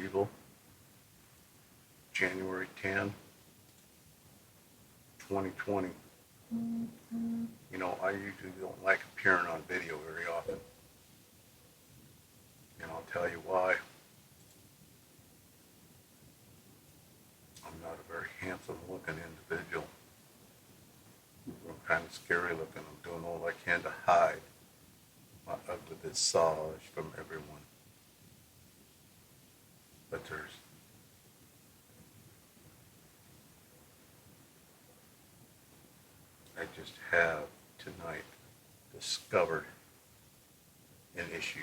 people. January 10, 2020. You know, I usually don't like appearing on video very often. And I'll tell you why. I'm not a very handsome looking individual. I'm kind of scary looking. I'm doing all I can to hide my ugly visage from everyone. But I just have tonight discovered an issue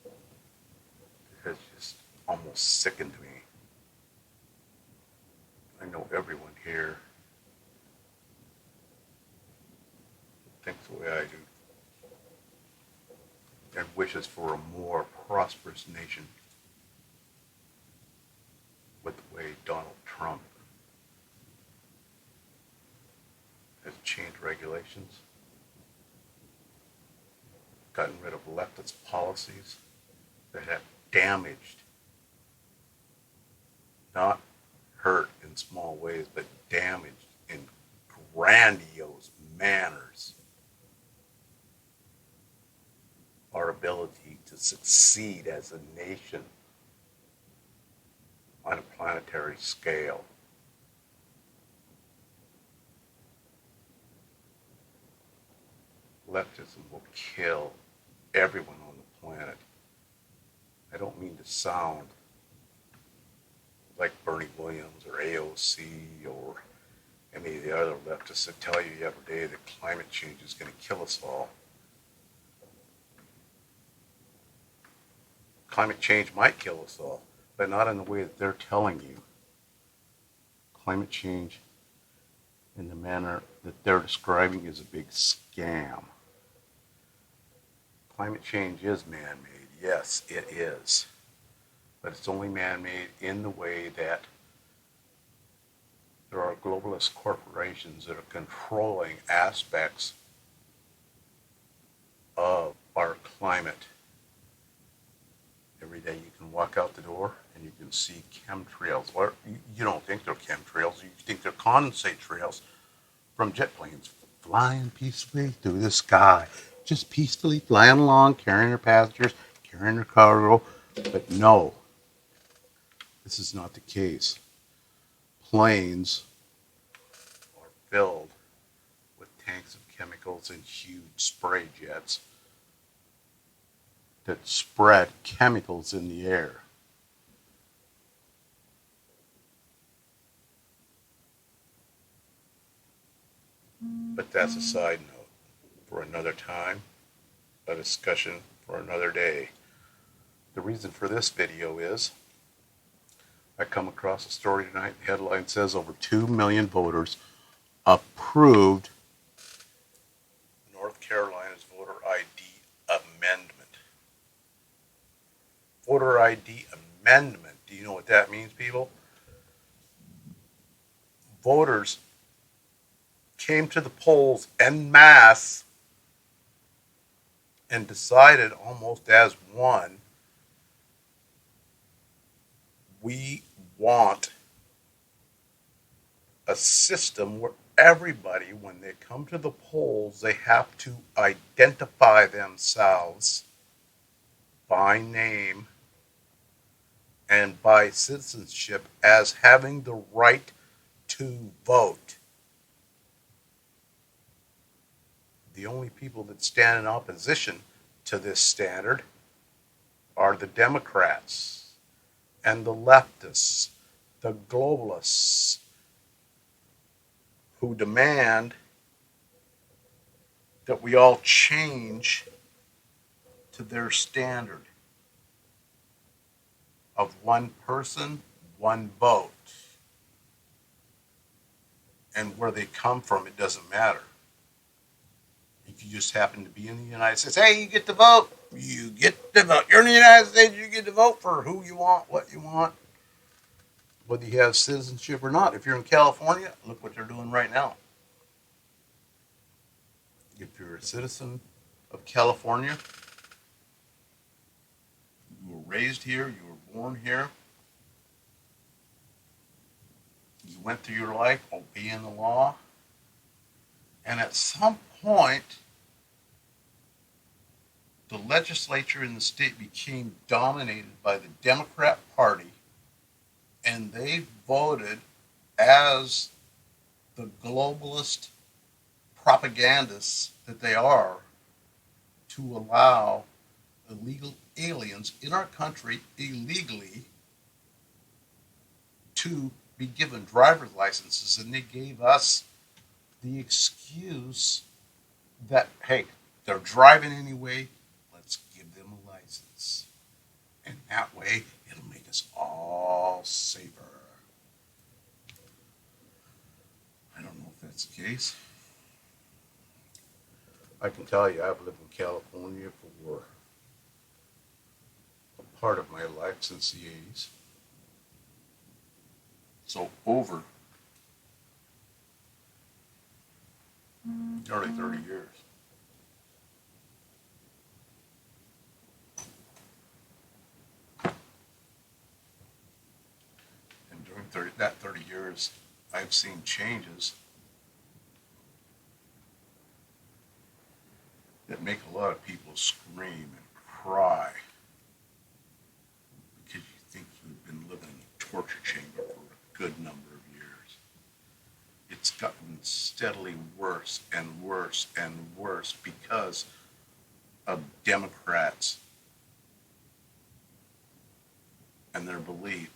that has just almost sickened me. I know everyone here thinks the way I do and wishes for a more prosperous nation with the way Donald Trump has changed regulations, gotten rid of leftist policies that have damaged, not hurt in small ways, but damaged in grandiose manners our ability to succeed as a nation on a planetary scale. Leftism will kill everyone on the planet. I don't mean to sound like Bernie Williams or AOC or any of the other leftists that tell you every day that climate change is going to kill us all. Climate change might kill us all, but not in the way that they're telling you. Climate change in the manner that they're describing is a big scam. Climate change is man-made. Yes, it is. But it's only man-made in the way that there are globalist corporations that are controlling aspects of our climate. Every day you can walk out the door and you can see chemtrails. Or you don't think they're chemtrails, you think they're condensate trails from jet planes flying peacefully through the sky. Just peacefully flying along, carrying their passengers, carrying their cargo. But no, this is not the case. Planes are filled with tanks of chemicals and huge spray jets that spread chemicals in the air. But that's a side note for another time, a discussion for another day. The reason for this video is I come across a story tonight. The headline says over 2 million voters approved North Carolina's voter ID amendment. Voter ID amendment. Do you know what that means, people? Voters came to the polls en masse and decided almost as one, we want a system where everybody, when they come to the polls, they have to identify themselves by name and by citizenship as having the right to vote. The only people that stand in opposition to this standard are the Democrats and the leftists, the globalists, who demand that we all change to their standard of one person, one vote. And where they come from, it doesn't matter. If you just happen to be in the United States, hey, you get to vote. You get to vote. You're in the United States, you get to vote for who you want, what you want, whether you have citizenship or not. If you're in California, look what they're doing right now. If you're a citizen of California, you were raised here, you were born here, you went through your life obeying the law, and at some point, the legislature in the state became dominated by the Democrat Party, and they voted as the globalist propagandists that they are to allow illegal aliens in our country illegally to be given driver's licenses, and they gave us the excuse that, hey, they're driving anyway, let's give them a license. And that way, it'll make us all safer. I don't know if that's the case. I can tell you, I've lived in California for a part of my life since the 80s. So over nearly 30 years. And during that 30 years, I've seen changes that make a lot of people scream and cry because you think you've been living in a torture chamber for a good number of years. It's gotten steadily worse and worse and worse because of Democrats and their belief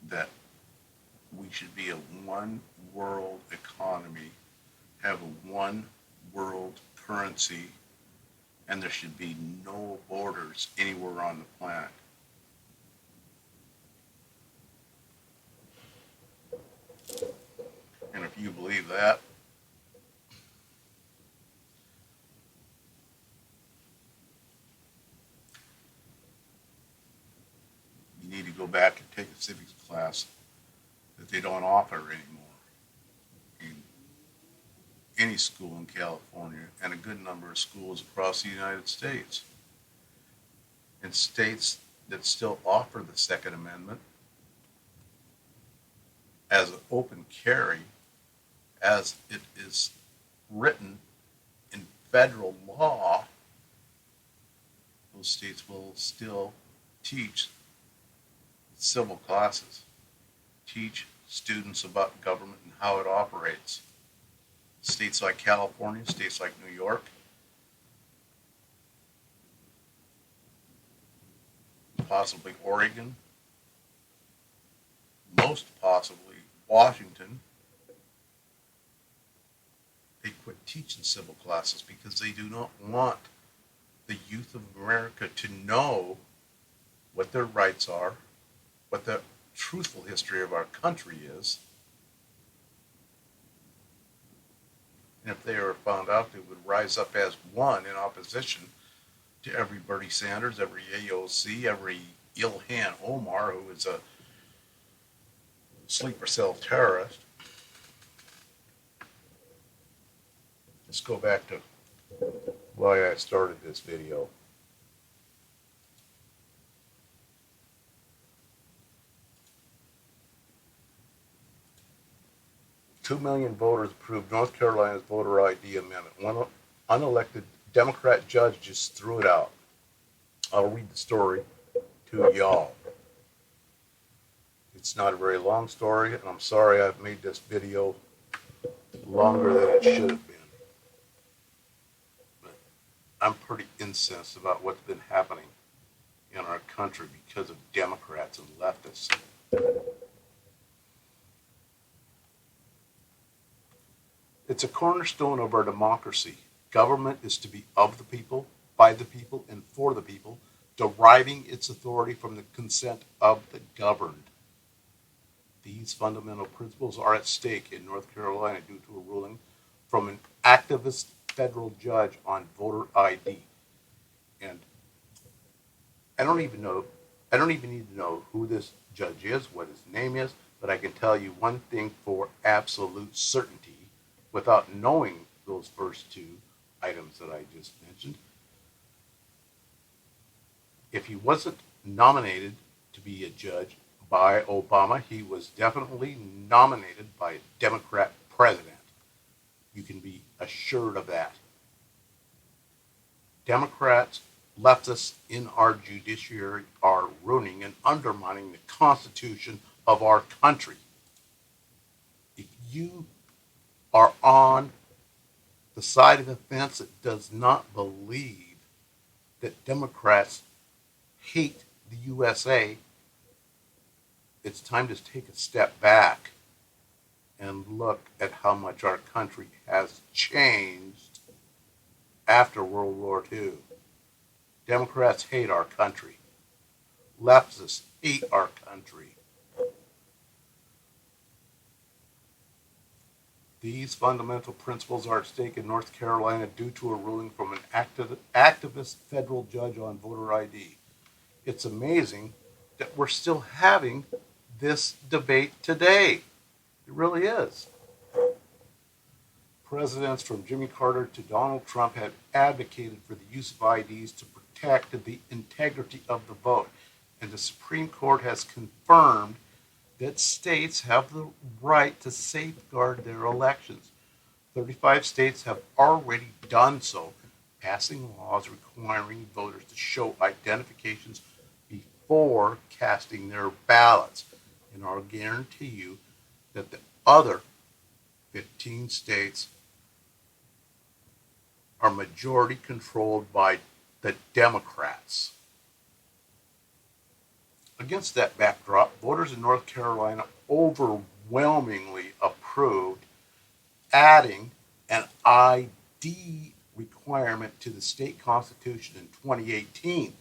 that we should be a one world economy, have a one world currency, and there should be no borders anywhere on the planet. And if you believe that, you need to go back and take a civics class that they don't offer anymore in any school in California and a good number of schools across the United States. In states that still offer the Second Amendment as an open carry, as it is written in federal law, those states will still teach civil classes, teach students about government and how it operates. States like California, states like New York, possibly Oregon, most possibly Washington, they quit teaching civil classes because they do not want the youth of America to know what their rights are, what the truthful history of our country is. And if they were found out, they would rise up as one in opposition to every Bernie Sanders, every AOC, every Ilhan Omar, who is a sleeper cell terrorist. Let's go back to why I started this video. Two million voters approved North Carolina's voter ID amendment. One unelected Democrat judge just threw it out. I'll read the story to y'all. It's not a very long story, and I'm sorry I've made this video longer than it should have been. But I'm pretty incensed about what's been happening in our country because of Democrats and leftists. It's a cornerstone of our democracy. Government is to be of the people, by the people, and for the people, deriving its authority from the consent of the governed. These fundamental principles are at stake in North Carolina due to a ruling from an activist federal judge on voter ID. And I don't even need to know who this judge is, what his name is, but I can tell you one thing for absolute certainty without knowing those first two items that I just mentioned. If he wasn't nominated to be a judge by Obama. He was definitely nominated by a Democrat president. You can be assured of that. Democrats, leftists in our judiciary are ruining and undermining the Constitution of our country. If you are on the side of the fence that does not believe that Democrats hate the USA, it's time to take a step back and look at how much our country has changed after World War II. Democrats hate our country. Leftists hate our country. These fundamental principles are at stake in North Carolina due to a ruling from an activist federal judge on voter ID. It's amazing that we're still having this debate today. It really is. Presidents from Jimmy Carter to Donald Trump have advocated for the use of IDs to protect the integrity of the vote, and the Supreme Court has confirmed that states have the right to safeguard their elections. 35 states have already done so, passing laws requiring voters to show identifications before casting their ballots. And I'll guarantee you that the other 15 states are majority controlled by the Democrats. Against that backdrop, voters in North Carolina overwhelmingly approved adding an ID requirement to the state constitution in 2018.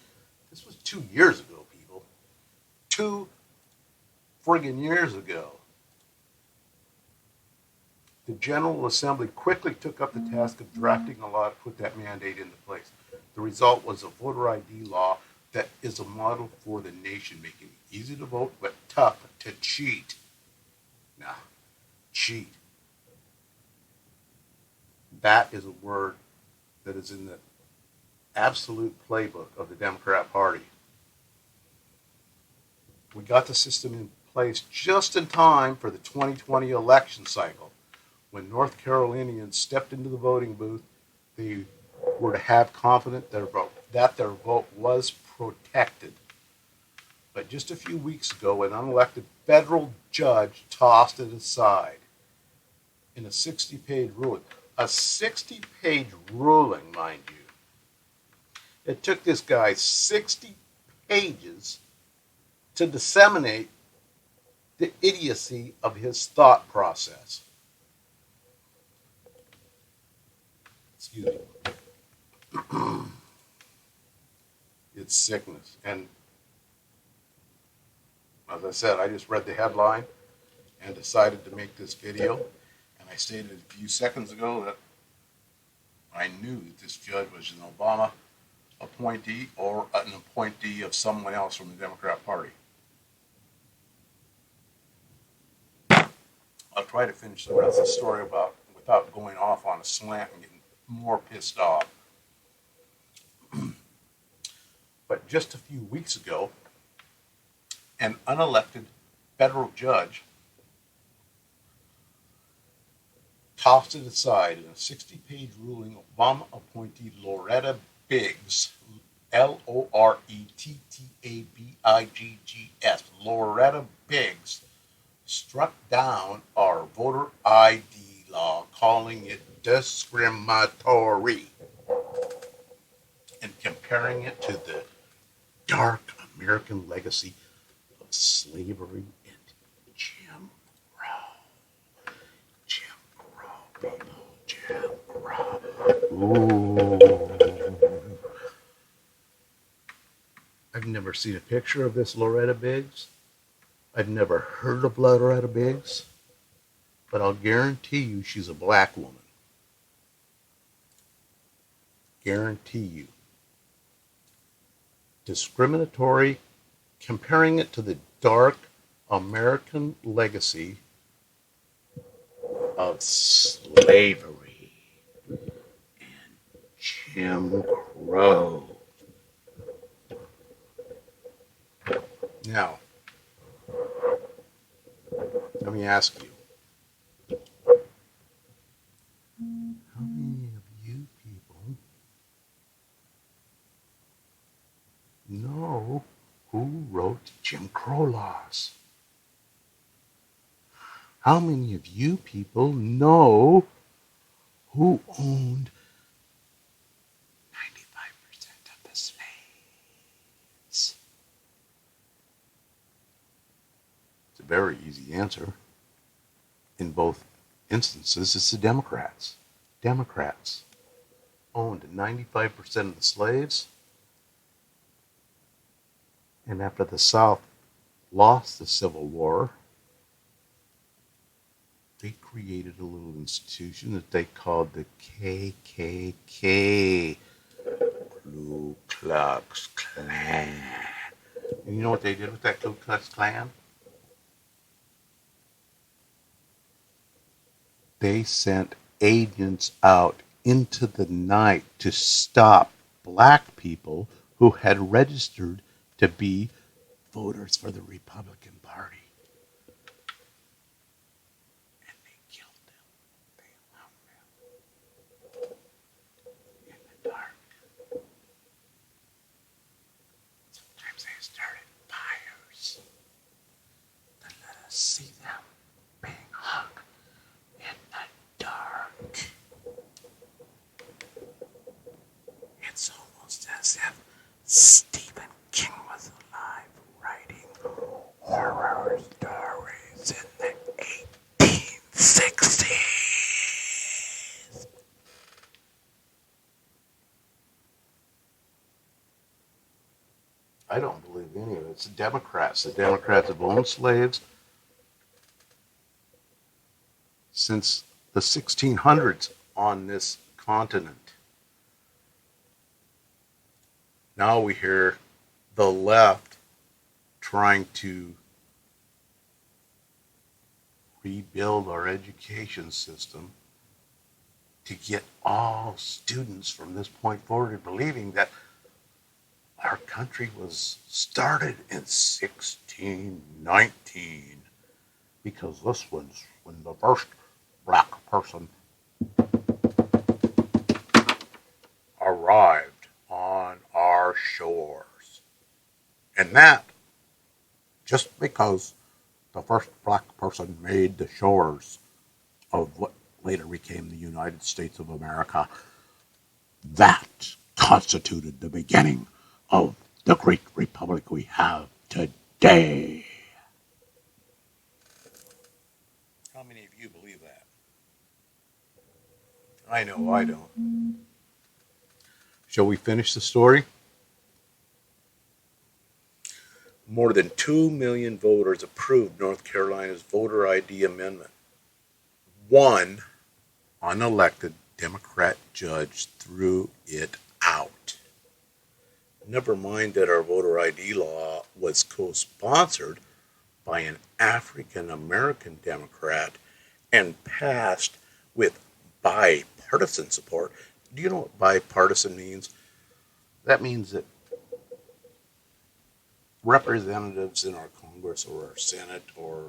This was 2 years ago, people. 2 friggin' years ago. The General Assembly quickly took up the task of drafting a law to put that mandate into place. The result was a voter ID law that is a model for the nation, making it easy to vote but tough to cheat. Nah, cheat. That is a word that is in the absolute playbook of the Democrat Party. We got the system in place just in time for the 2020 election cycle. When North Carolinians stepped into the voting booth, they were to have confidence that their vote was protected. But just a few weeks ago, an unelected federal judge tossed it aside in a 60-page ruling. A 60-page ruling, mind you. It took this guy 60 pages to disseminate the idiocy of his thought process. Excuse me. It's sickness. And as I said, I just read the headline and decided to make this video. And I stated a few seconds ago that I knew that this judge was an Obama appointee or an appointee of someone else from the Democrat Party. I'll try to finish the rest of the story without going off on a slant and getting more pissed off. But just a few weeks ago, an unelected federal judge tossed it aside in a 60-page ruling. Obama appointee Loretta Biggs, LorettaBiggs, Loretta Biggs, struck down our voter ID law, calling it discriminatory and comparing it to the dark American legacy of slavery and Jim Crow. Jim Crow, people. Jim Crow. Ooh. I've never seen a picture of this Loretta Biggs. I've never heard of Loretta Biggs. But I'll guarantee you she's a black woman. Guarantee you. Discriminatory, comparing it to the dark American legacy of slavery and Jim Crow. Now, let me ask you, how many of you people know who wrote Jim Crow laws? How many of you people know who owned 95% of the slaves? It's a very easy answer. In both instances, it's the Democrats. Democrats owned 95% of the slaves, and after the South lost the Civil War, they created a little institution that they called the KKK, Ku Klux Klan. And you know what they did with that Ku Klux Klan? They sent agents out into the night to stop black people who had registered to be voters for the Republican Party. And they killed them. They hung them in the dark. Sometimes they started fires to let us see them being hung in the dark. It's almost as if Stephen King was alive writing horror stories in the 1860s. I don't believe any of it. It's the Democrats. The Democrats have owned slaves since the 1600s on this continent. Now we hear the left trying to rebuild our education system to get all students from this point forward believing that our country was started in 1619, because this was when the first black person arrived on our shores. And that just because the first black person made the shores of what later became the United States of America, that constituted the beginning of the great republic we have today. How many of you believe that? I know I don't. Shall we finish the story? More than 2 million voters approved North Carolina's voter ID amendment. One unelected Democrat judge threw it out. Never mind that our voter ID law was co-sponsored by an African American Democrat and passed with bipartisan support. Do you know what bipartisan means? That means that representatives in our Congress or our Senate or,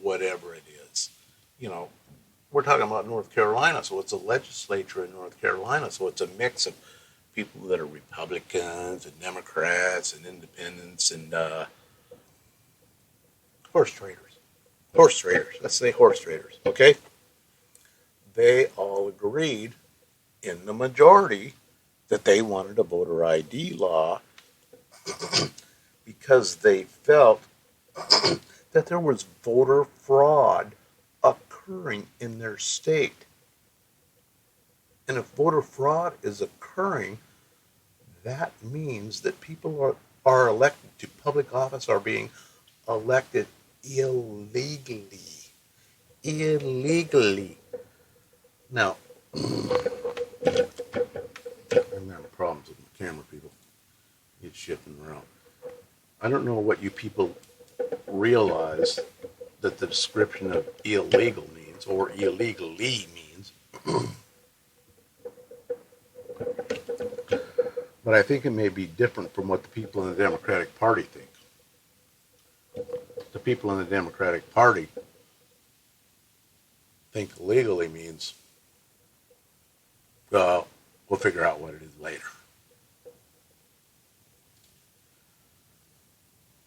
whatever it is, we're talking about North Carolina, so it's a legislature in North Carolina, so it's a mix of people that are Republicans and Democrats and independents and horse traders. Horse traders. Let's say horse traders, okay? They all agreed in the majority that they wanted a voter ID law because they felt that there was voter fraud occurring in their state. And if voter fraud is occurring, that means that people are elected to public office are being elected illegally. Illegally. Now, I'm having problems with my camera, people. It's shifting around. I don't know what you people realize that the description of illegal means or illegally means. But I think it may be different from what the people in the Democratic Party think. people in the Democratic Party think legally means, well, we'll figure out what it is later.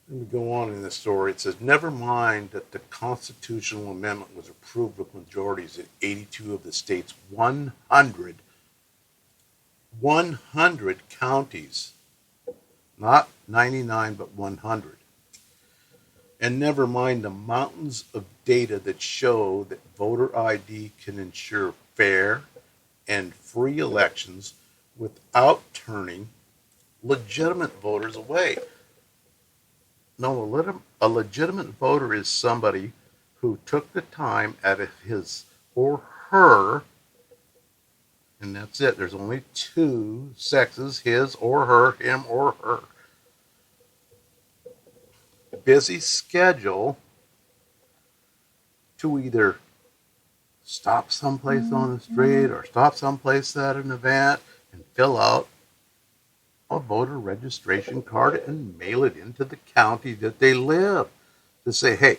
Let me go on in this story. It says, never mind that the constitutional amendment was approved with majorities in 82 of the state's 100 counties. Not 99, but 100. And never mind the mountains of data that show that voter ID can ensure fair and free elections without turning legitimate voters away. No, a legitimate voter is somebody who took the time out of his or her, and that's it. There's only two sexes, his or her, him or her. Busy schedule to either stop someplace on the street or stop someplace at an event and fill out a voter registration card and mail it into the county that they live to say, hey,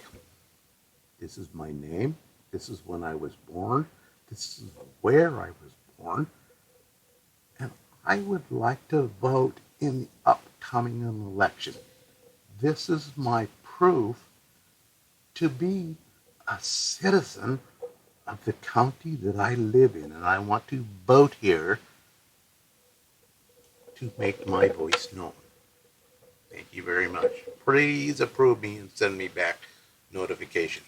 this is my name, this is when I was born, this is where I was born, and I would like to vote in the upcoming election. This is my proof to be a citizen of the county that I live in, and I want to vote here to make my voice known. Thank you very much. Please approve me and send me back notification.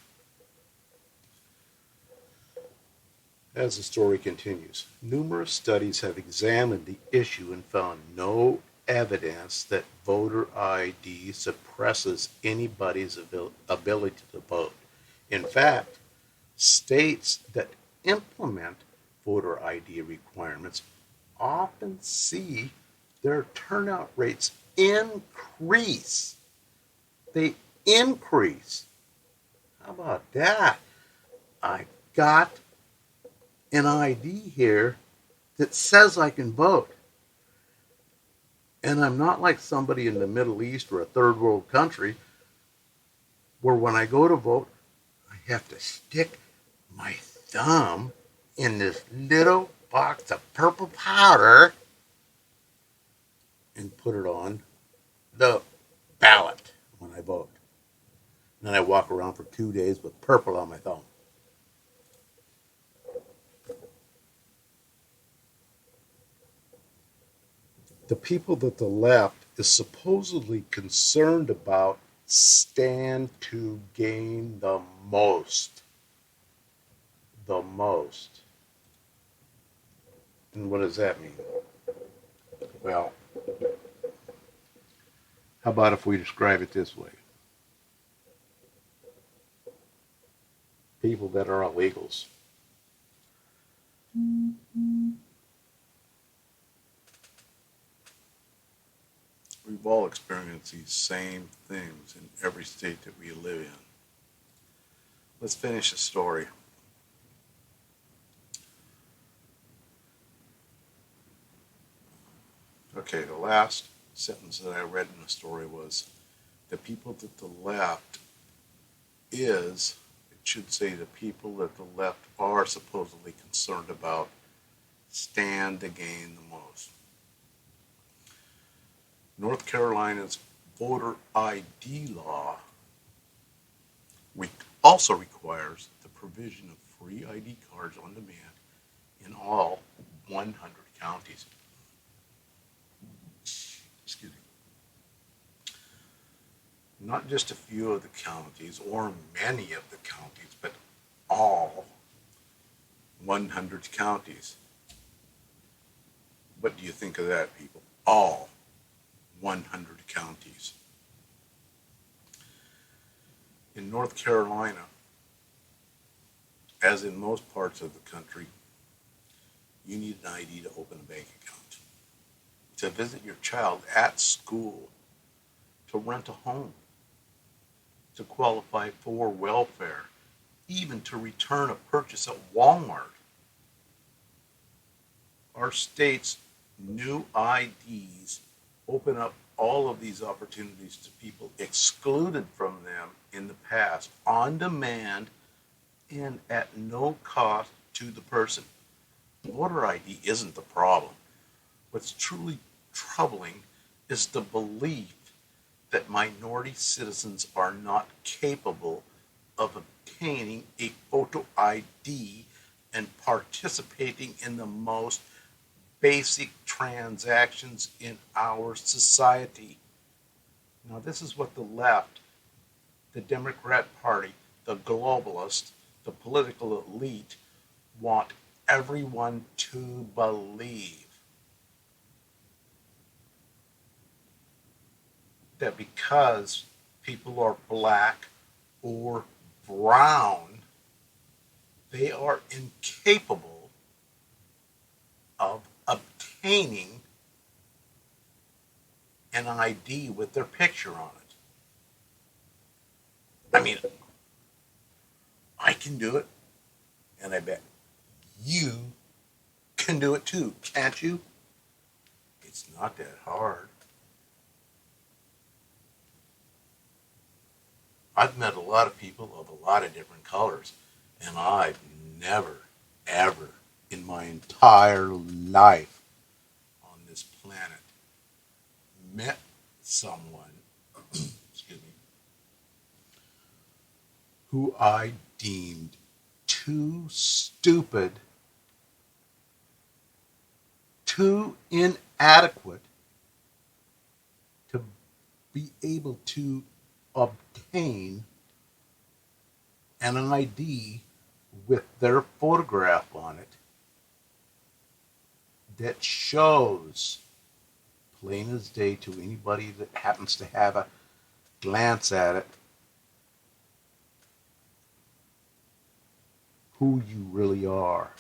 As the story continues, numerous studies have examined the issue and found no evidence that voter ID suppresses anybody's ability to vote. In fact, states that implement voter ID requirements often see their turnout rates increase. They increase. How about that? I got an ID here that says I can vote. And I'm not like somebody in the Middle East or a third world country where when I go to vote, I have to stick my thumb in this little box of purple powder and put it on the ballot when I vote. And then I walk around for 2 days with purple on my thumb. The people that the left is supposedly concerned about stand to gain the most. The most. And what does that mean? Well, how about if we describe it this way? People that are illegals. We've all experienced these same things in every state that we live in. Let's finish the story. Okay, the last sentence that I read in the story was, the people that the left is, it should say the people that the left are supposedly concerned about stand to gain the most. North Carolina's voter ID law also requires the provision of free ID cards on demand in all 100 counties. Excuse me. Not just a few of the counties or many of the counties, but all 100 counties. What do you think of that, people? All 100 counties. In North Carolina, as in most parts of the country, you need an ID to open a bank account, to visit your child at school, to rent a home, to qualify for welfare, even to return a purchase at Walmart. Our state's new IDs open up all of these opportunities to people excluded from them in the past on demand and at no cost to the person. Voter ID isn't the problem. What's truly troubling is the belief that minority citizens are not capable of obtaining a photo ID and participating in the most basic transactions in our society. Now, this is what the left, the Democrat Party, the globalists, the political elite want everyone to believe. That because people are black or brown, they are incapable of obtaining an ID with their picture on it. I mean, I can do it, and I bet you can do it too, can't you? It's not that hard. I've met a lot of people of a lot of different colors, and I've never, ever in my entire life on this planet met someone, excuse me, who I deemed too stupid, too inadequate to be able to obtain an ID with their photograph on it that shows plain as day to anybody that happens to have a glance at it who you really are,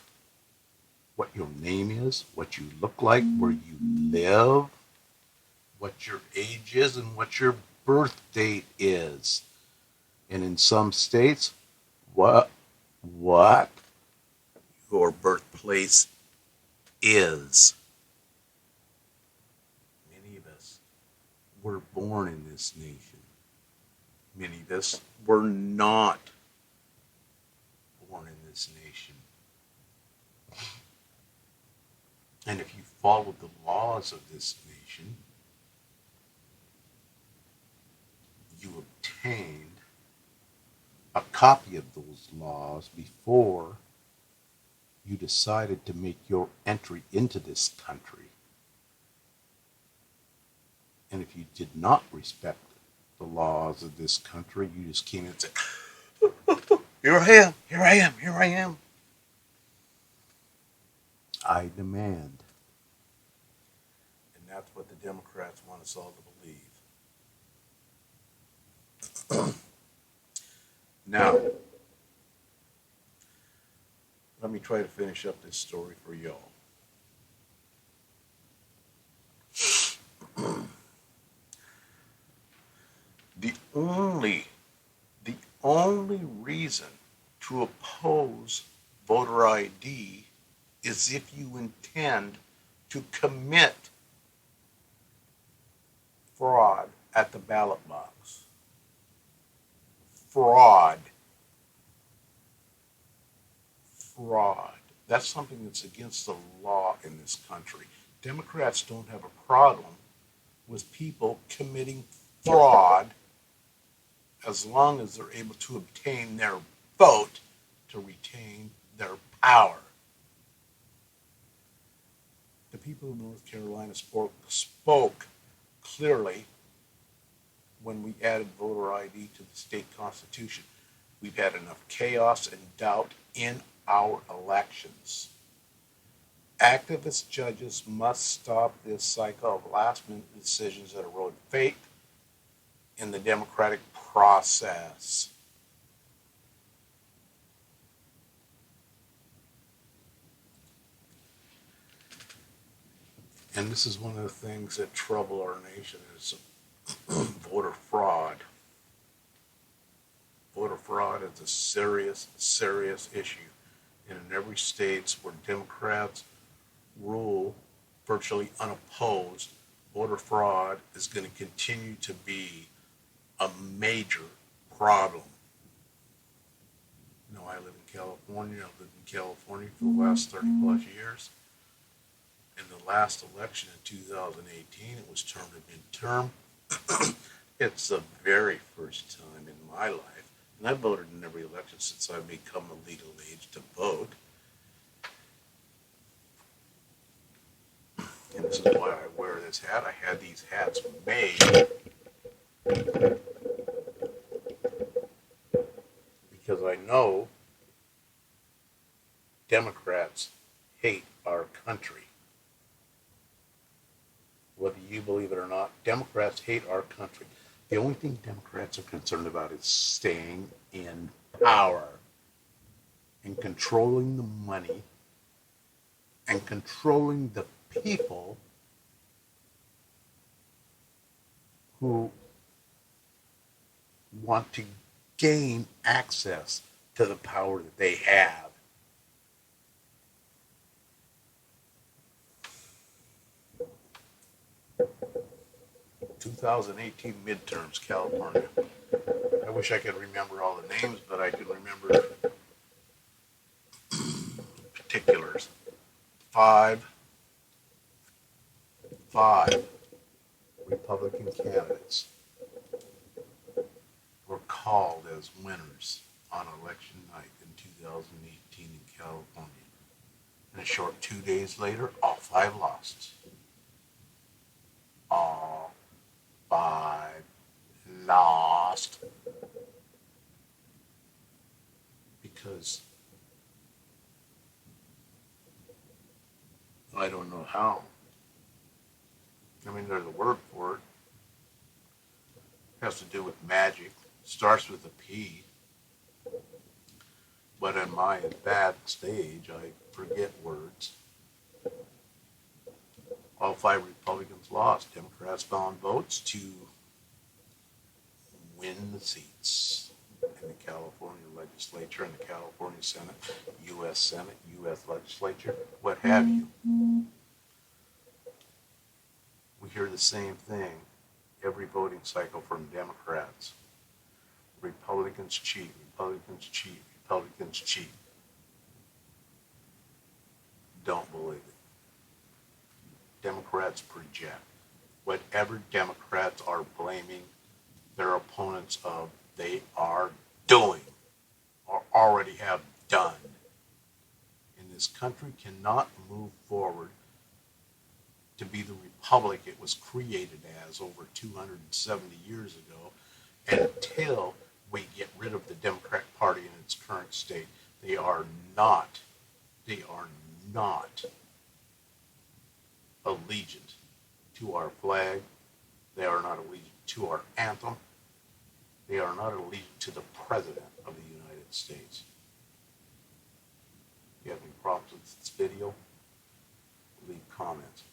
what your name is, what you look like, where you live, what your age is, and what your birth date is. And in some states, what your birthplace is. Many of us were born in this nation. Many of us were not born in this nation. And if you follow the laws of this nation, you obtained a copy of those laws before you decided to make your entry into this country. And if you did not respect the laws of this country, you just came in and said, here I am, here I am, here I am. I demand. And that's what the Democrats want us all to believe. Now, let me try to finish up this story for y'all. The only reason to oppose voter ID is if you intend to commit fraud at the ballot box. Fraud. That's something that's against the law in this country. Democrats don't have a problem with people committing fraud as long as they're able to obtain their vote to retain their power. The people of North Carolina spoke clearly when we added voter ID to the state constitution. We've had enough chaos and doubt in our elections. Activist judges must stop this cycle of last-minute decisions that erode faith in the democratic process. And this is one of the things that trouble our nation is voter fraud. Voter fraud is a serious, serious issue. And in every state where Democrats rule virtually unopposed, voter fraud is going to continue to be a major problem. You know, I live in California. I've lived in California for the last 30 plus years. In the last election in 2018, it was termed a midterm. It's the very first time in my life, and I've voted in every election since I've become a legal age to vote. And this is why I wear this hat. I had these hats made because I know Democrats hate our country. Whether you believe it or not, Democrats hate our country. The only thing Democrats are concerned about is staying in power and controlling the money and controlling the people who want to gain access to the power that they have. 2018 midterms, California. I wish I could remember all the names, but I can remember particulars. Five Republican candidates were called as winners on election night in 2018 in California. And a short 2 days later, all five lost. All five lost. Because I don't know how. I mean, there's a word for it. It has to do with magic. It starts with a P. But in my bad stage, I forget words. All five Republicans lost. Democrats found votes to win the seats in the California legislature, in the California Senate, U.S. legislature, what have you. We hear the same thing every voting cycle from Democrats. Republicans cheat, Republicans cheat, Republicans cheat. Don't believe it. Democrats project. Whatever Democrats are blaming their opponents of, they are doing or already have done. And this country cannot move forward to be the republic it was created as over 270 years ago until we get rid of the Democrat Party in its current state. They are not allegiant to our flag. They are not allegiant to our anthem. They are not allegiant to the President of the United States. If you have any problems with this video, leave comments.